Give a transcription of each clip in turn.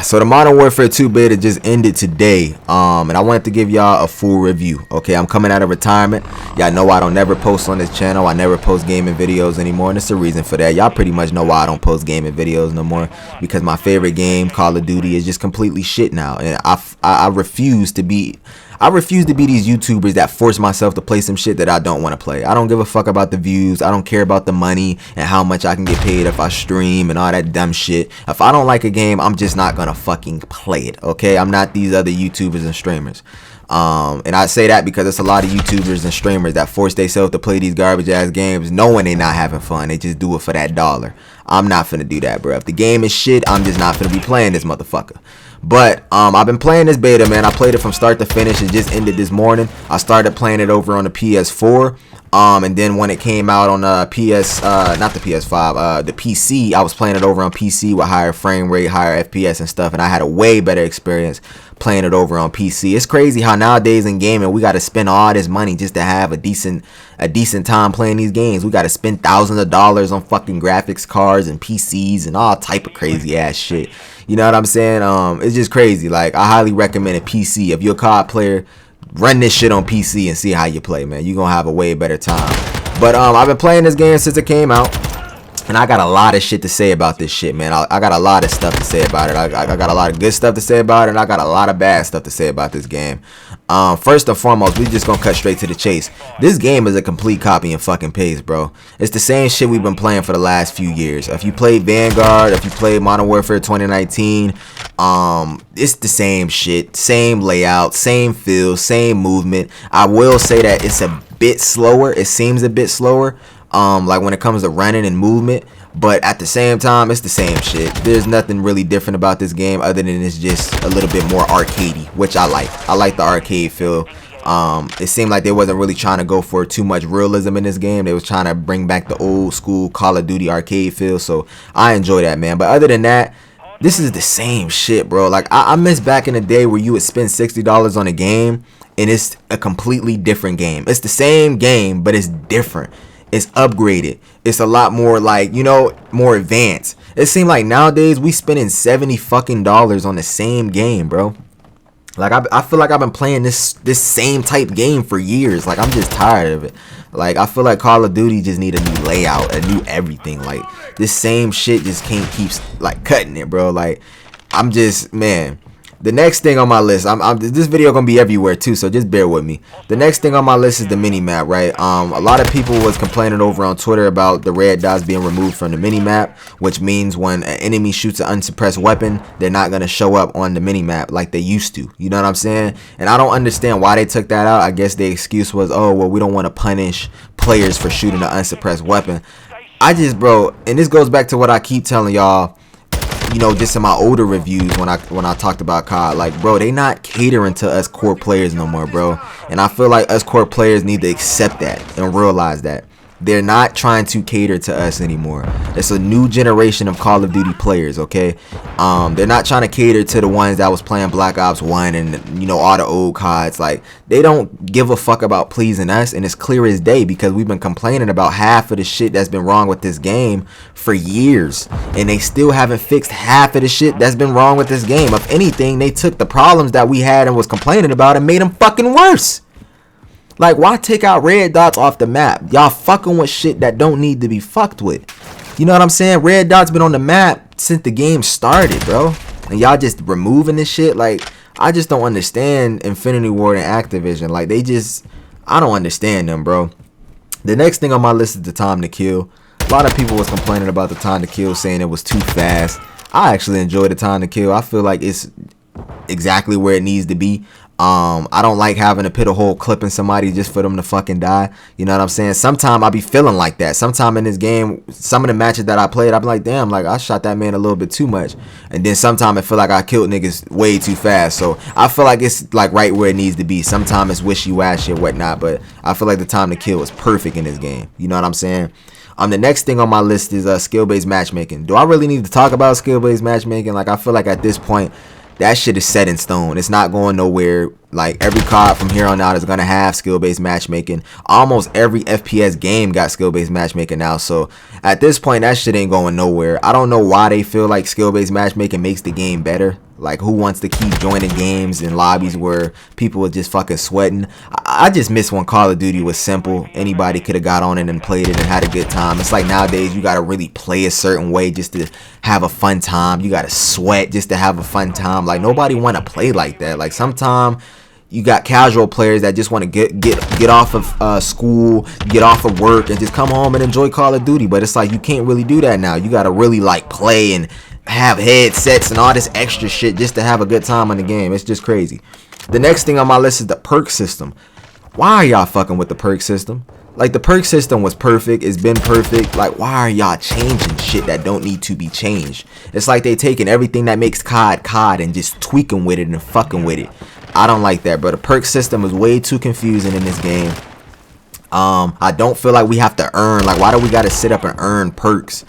So the Modern Warfare 2 beta just ended today, and I wanted to give y'all a full review. Okay, I'm coming out of retirement. Y'all know I don't never post on this channel. I never post gaming videos anymore, and there's a reason for that. Y'all pretty much know why I don't post gaming videos no more, because my favorite game, Call of Duty, is just completely shit now, and I refuse to be these YouTubers that force myself to play some shit that I don't want to play. I don't give a fuck about the views. I don't care about the money and how much I can get paid if I stream and all that dumb shit. If I don't like a game, I'm just not gonna fucking play it, okay? I'm not these other YouTubers and streamers. And I say that because it's a lot of YouTubers and streamers that force themselves to play these garbage ass games knowing they not having fun. They just do it for that dollar. I'm not finna do that, bro. If the game is shit, I'm just not finna be playing this motherfucker. But I've been playing this beta, man. I played it from start to finish. It just ended this morning. I started playing it over on the PS4. And then when it came out on not the PS5, the PC, I was playing it over on PC with higher frame rate, higher FPS and stuff, and I had a way better experience playing it over on PC. It's crazy how nowadays in gaming we got to spend all this money just to have a decent time playing these games. We got to spend thousands of dollars on fucking graphics cards and PCs and all type of crazy ass shit. You know what I'm saying? It's just crazy. Like, I highly recommend a PC. If you're a COD player, run this shit on PC and see how you play, man. You're gonna have a way better time. But I've been playing this game since it came out, and I got a lot of shit to say about this shit, man. I got a lot of stuff to say about it. I got a lot of good stuff to say about it, and I got a lot of bad stuff to say about this game. First and foremost, we just gonna cut straight to the chase. This game is a complete copy and fucking paste, bro. It's the same shit we've been playing for the last few years. If you played Vanguard, if you played Modern Warfare 2019, it's the same shit, same layout, same feel, same movement. I will say that it's a bit slower. It seems a bit slower, like when it comes to running and movement. But at the same time, it's the same shit. There's nothing really different about this game other than it's just a little bit more arcadey, which I like. I like the arcade feel. It seemed like they wasn't really trying to go for too much realism in this game. They was trying to bring back the old school Call of Duty arcade feel. So I enjoy that, man. But other than that, this is the same shit, bro. Like, I miss back in the day where you would spend $60 on a game and it's a completely different game. It's the same game, but it's different. It's upgraded. It's a lot more, like, you know, more advanced. It seems like nowadays we spending $70 fucking on the same game, bro. Like, I feel like I've been playing this same type game for years. Like, I'm just tired of it. Like, I feel like Call of Duty just need a new layout, a new everything. Like, this same shit just can't keep, like, cutting it, bro. Like, I'm just, man. The next thing on my list, this video gonna be everywhere too, so just bear with me. The next thing on my list is the Minimap, right? A lot of people was complaining over on Twitter about the red dots being removed from the Minimap, which means when an enemy shoots an unsuppressed weapon, they're not gonna show up on the Minimap like they used to. You know what I'm saying? And I don't understand why they took that out. I guess the excuse was, oh, well, we don't want to punish players for shooting an unsuppressed weapon. Bro, and this goes back to what I keep telling y'all, you know, just in my older reviews when I talked about COD, like, bro, they not catering to us core players no more, bro. And I feel like us core players need to accept that and realize that they're not trying to cater to us anymore. It's a new generation of Call of Duty players, okay? They're not trying to cater to the ones that was playing Black Ops 1 and, you know, all the old CODs. Like, they don't give a fuck about pleasing us, and it's clear as day because we've been complaining about half of the shit that's been wrong with this game for years, and they still haven't fixed half of the shit that's been wrong with this game. If anything, they took the problems that we had and was complaining about and made them fucking worse. Like, why take out red dots off the map? Y'all fucking with shit that don't need to be fucked with. You know what I'm saying? Red dots been on the map since the game started, bro. And y'all just removing this shit. Like, I just don't understand Infinity Ward and Activision. Like, I don't understand them, bro. The next thing on my list is the time to kill. A lot of people was complaining about the time to kill, saying it was too fast. I actually enjoy the time to kill. I feel like it's exactly where it needs to be. I don't like having to put a whole clip in somebody just for them to fucking die. You know what I'm saying? Sometimes I be feeling like that. Sometimes in this game, some of the matches that I played, I'm like, damn, like, I shot that man a little bit too much. And then sometimes I feel like I killed niggas way too fast. So I feel like it's like right where it needs to be. Sometimes it's wishy-washy and whatnot, but I feel like the time to kill is perfect in this game. You know what I'm saying? The next thing on my list is skill-based matchmaking. Do I really need to talk about skill-based matchmaking? Like, I feel like at this point, that shit is set in stone. It's not going nowhere. Like, every COD from here on out is going to have skill-based matchmaking. Almost every FPS game got skill-based matchmaking now. So at this point, that shit ain't going nowhere. I don't know why they feel like skill-based matchmaking makes the game better. Like, who wants to keep joining games and lobbies where people are just fucking sweating? I just miss when Call of Duty was simple. Anybody could have got on it and played it and had a good time. It's like nowadays you gotta really play a certain way just to have a fun time. You gotta sweat just to have a fun time. Like, nobody wanna play like that. Like, sometimes you got casual players that just want to get off of school, get off of work, and just come home and enjoy Call of Duty. But it's like you can't really do that now. You gotta really like play and have headsets and all this extra shit just to have a good time in the game. It's just crazy. The next thing on my list is the perk system. Why are y'all fucking with the perk system? Like, the perk system was perfect. It's been perfect. Like, why are y'all changing shit that don't need to be changed? It's like they taking everything that makes COD and just tweaking with it and fucking with it. I don't like that, bro. The perk system is way too confusing in this game. I don't feel like we have to earn. Like, why do we gotta sit up and earn perks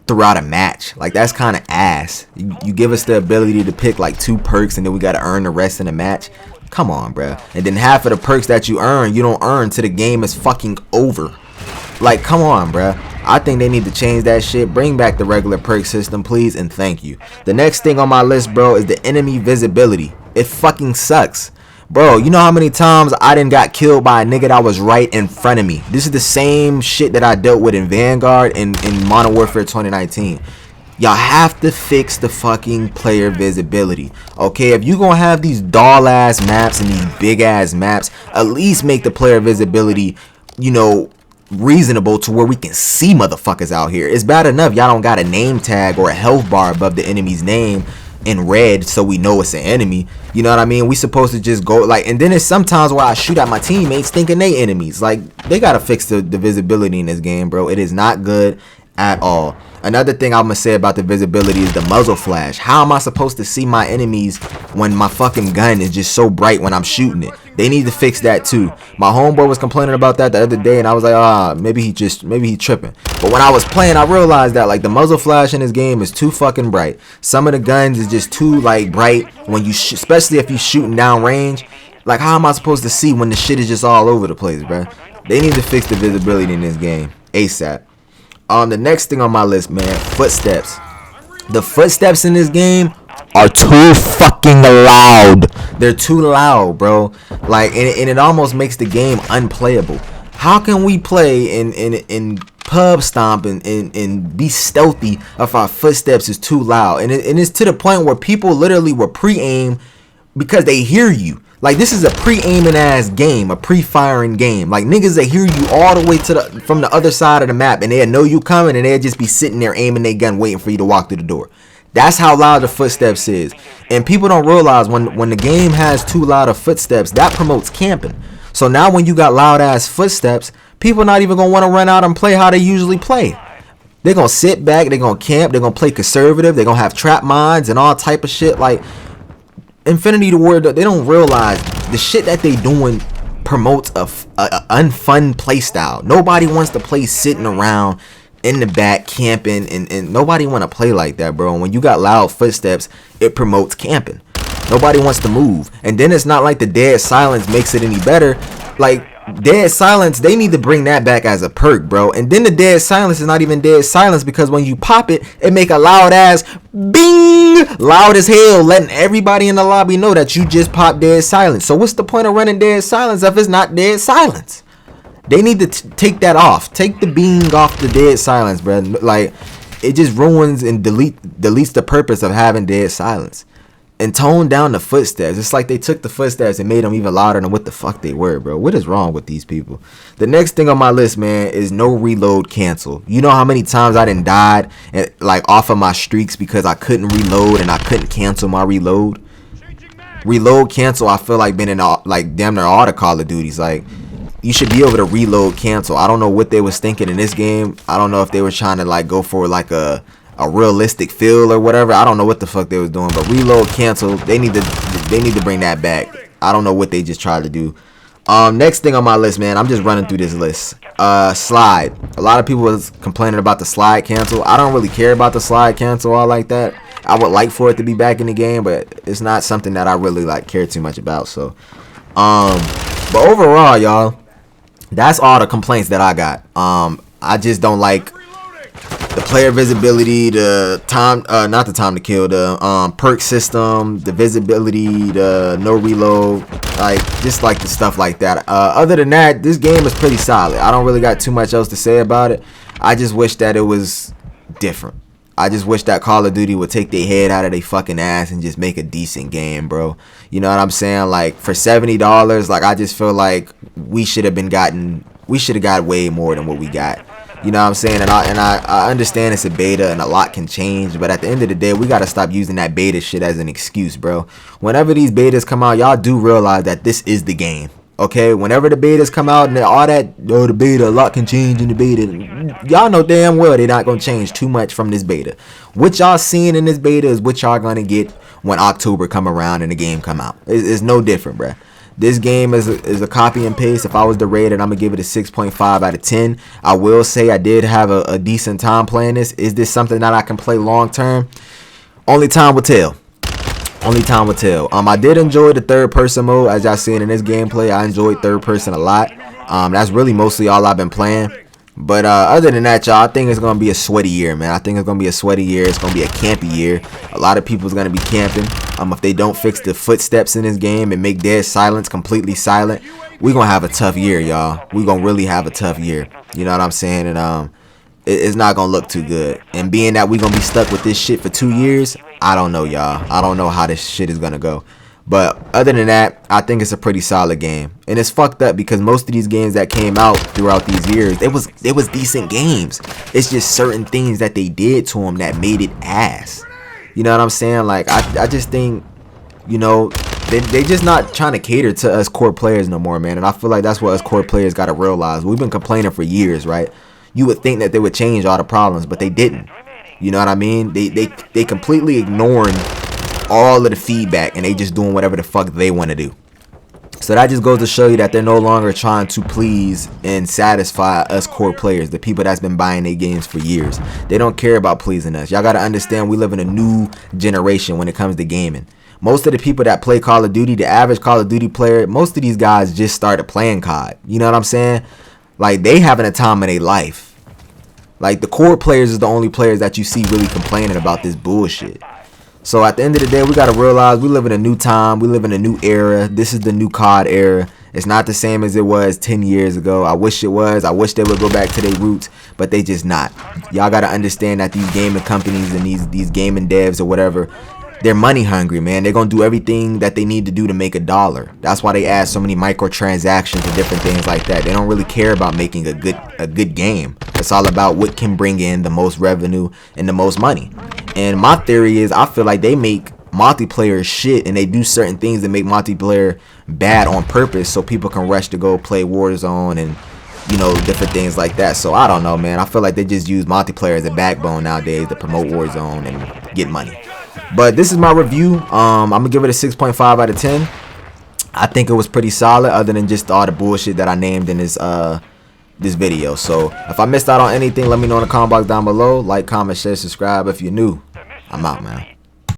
throughout a match? Like, that's kind of ass. You give us the ability to pick like 2 perks and then we gotta earn the rest in the match. Come on, bro. And then half of the perks that you don't earn till the game is fucking over. Like, come on, bro. I think they need to change that shit. Bring back the regular perk system, please, and thank you. The next thing on my list, bro, is the enemy visibility. It fucking sucks. Bro, you know how many times I done got killed by a nigga that was right in front of me? This is the same shit that I dealt with in Vanguard and in Modern Warfare 2019. Y'all have to fix the fucking player visibility. Okay, if you gonna have these doll ass maps and these big ass maps, at least make the player visibility, you know, reasonable to where we can see motherfuckers out here. It's bad enough y'all don't got a name tag or a health bar above the enemy's name in red so we know it's an enemy. You know what I mean? We supposed to just go like, and then it's sometimes where I shoot at my teammates thinking they enemies. Like, they gotta fix the visibility in this game, bro. It is not good at all. Another thing I'm gonna say about the visibility is the muzzle flash. How am I supposed to see my enemies when my fucking gun is just so bright when I'm shooting it? They need to fix that too. My homeboy was complaining about that the other day and I was like, maybe he tripping. But when I was playing, I realized that like the muzzle flash in this game is too fucking bright. Some of the guns is just too like bright when you especially if you shooting down range. Like, how am I supposed to see when the shit is just all over the place, bro? They need to fix the visibility in this game ASAP. The next thing on my list, man, footsteps. The footsteps in this game are too fucking loud. They're too loud, bro. Like, and it almost makes the game unplayable. How can we play in pub stomp and be stealthy if our footsteps is too loud? And it's to the point where people literally will pre-aim because they hear you. Like, this is a pre-aiming ass game, a pre-firing game. Like, niggas that hear you all the way to from the other side of the map, and they'll know you coming, and they'll just be sitting there aiming their gun, waiting for you to walk through the door. That's how loud the footsteps is. And people don't realize when the game has too loud of footsteps, that promotes camping. So now when you got loud ass footsteps, people not even gonna want to run out and play how they usually play. They're gonna sit back, they're gonna camp, they're gonna play conservative, they're gonna have trap mines and all type of shit. Like, Infinity the Ward, they don't realize the shit that they doing promotes a unfun play style. Nobody wants to play sitting around in the back camping, and nobody want to play like that, bro. And when you got loud footsteps, it promotes camping. Nobody wants to move. And then it's not like the dead silence makes it any better. Like, dead silence, they need to bring that back as a perk, bro. And then the dead silence is not even dead silence, because when you pop it, it make a loud ass bing, loud as hell, letting everybody in the lobby know that you just popped dead silence. So what's the point of running dead silence if it's not dead silence? They need to take that off. Take the bing off the dead silence, bro. Like, it just ruins and deletes the purpose of having dead silence. And tone down the footsteps. It's like they took the footsteps and made them even louder than what the fuck they were, bro. What is wrong with these people? The next thing on my list, man, is no reload cancel. You know how many times I done died and, like, off of my streaks because I couldn't reload and I couldn't cancel my reload? Reload cancel, I feel like been in all, like, damn near all the Call of Duties. Like, you should be able to reload cancel. I don't know what they was thinking in this game. I don't know if they were trying to, like, go for like a realistic feel or whatever. I don't know what the fuck they was doing, but reload cancel, they need to bring that back. I don't know what they just tried to do. Next thing on my list, man, I'm just running through this list. Slide. A lot of people was complaining about the slide cancel. I don't really care about the slide cancel all like that. I would like for it to be back in the game, but it's not something that I really like care too much about. So but overall, y'all, that's all the complaints that I got. I just don't like the player visibility, the time, not the time to kill, the perk system, the visibility, the no reload, like just like the stuff like that. Other than that, this game is pretty solid. I don't really got too much else to say about it. I just wish that it was different. I just wish that Call of Duty would take their head out of their fucking ass and just make a decent game, bro. You know what I'm saying? Like for $70, like I just feel like we should have got way more than what we got. You know what I'm saying? And I understand it's a beta and a lot can change, but at the end of the day, we gotta stop using that beta shit as an excuse, bro. Whenever these betas come out, y'all do realize that this is the game. Okay, whenever the betas come out and all that, oh, the beta, a lot can change in the beta. Y'all know damn well they're not gonna change too much from this beta. What y'all seeing in this beta is what y'all gonna get when October come around and the game come out. It's no different, bruh. This game is a copy and paste. If I was to rate it, I'm gonna give it a 6.5 out of 10. I will say I did have a decent time playing this. Is this something that I can play long term? Only time will tell. Only time will tell. I did enjoy the third person mode, as y'all seen in this gameplay. I enjoyed third person a lot. That's really mostly all I've been playing. But other than that, y'all, I think it's gonna be a sweaty year, man. I think it's gonna be a sweaty year. It's gonna be a campy year. A lot of people's gonna be camping. If they don't fix the footsteps in this game and make dead silence completely silent, we're gonna have a tough year, y'all. We're gonna really have a tough year. You know what I'm saying? And it's not gonna look too good. And being that we're gonna be stuck with this shit for 2 years, I don't know, y'all. I don't know how this shit is gonna go. But other than that, I think it's a pretty solid game. And it's fucked up because most of these games that came out throughout these years, it was decent games. It's just certain things that they did to them that made it ass. You know what I'm saying? Like I just think, you know, they just not trying to cater to us core players no more, man. And I feel like that's what us core players gotta realize. We've been complaining for years, right? You would think that they would change all the problems, but they didn't. You know what I mean? They completely ignoring all of the feedback and they just doing whatever the fuck they want to do. So that just goes to show you that they're no longer trying to please and satisfy us core players, the people that's been buying their games for years. They don't care about pleasing us. Y'all gotta understand we live in a new generation when it comes to gaming. Most of the people that play Call of Duty, the average Call of Duty player, most of these guys just started playing COD. You know what I'm saying? Like they having a time of their life. Like the core players is the only players that you see really complaining about this bullshit. So at the end of the day, we got to realize we live in a new time. We live in a new era. This is the new COD era. It's not the same as it was 10 years ago. I wish it was. I wish they would go back to their roots, but they just not. Y'all got to understand that these gaming companies and these gaming devs or whatever, they're money hungry, man. They're going to do everything that they need to do to make a dollar. That's why they add so many microtransactions and different things like that. They don't really care about making a good game. It's all about what can bring in the most revenue and the most money. And my theory is I feel like they make multiplayer shit and they do certain things that make multiplayer bad on purpose so people can rush to go play Warzone and, you know, different things like that. So I don't know, man. I feel like they just use multiplayer as a backbone nowadays to promote Warzone and get money. But this is my review. I'm gonna give it a 6.5 out of 10. I think it was pretty solid, other than just all the bullshit that I named in this video. So if I missed out on anything, let me know in the comment box down below. Like, comment, share, subscribe if you're new. I'm out, man.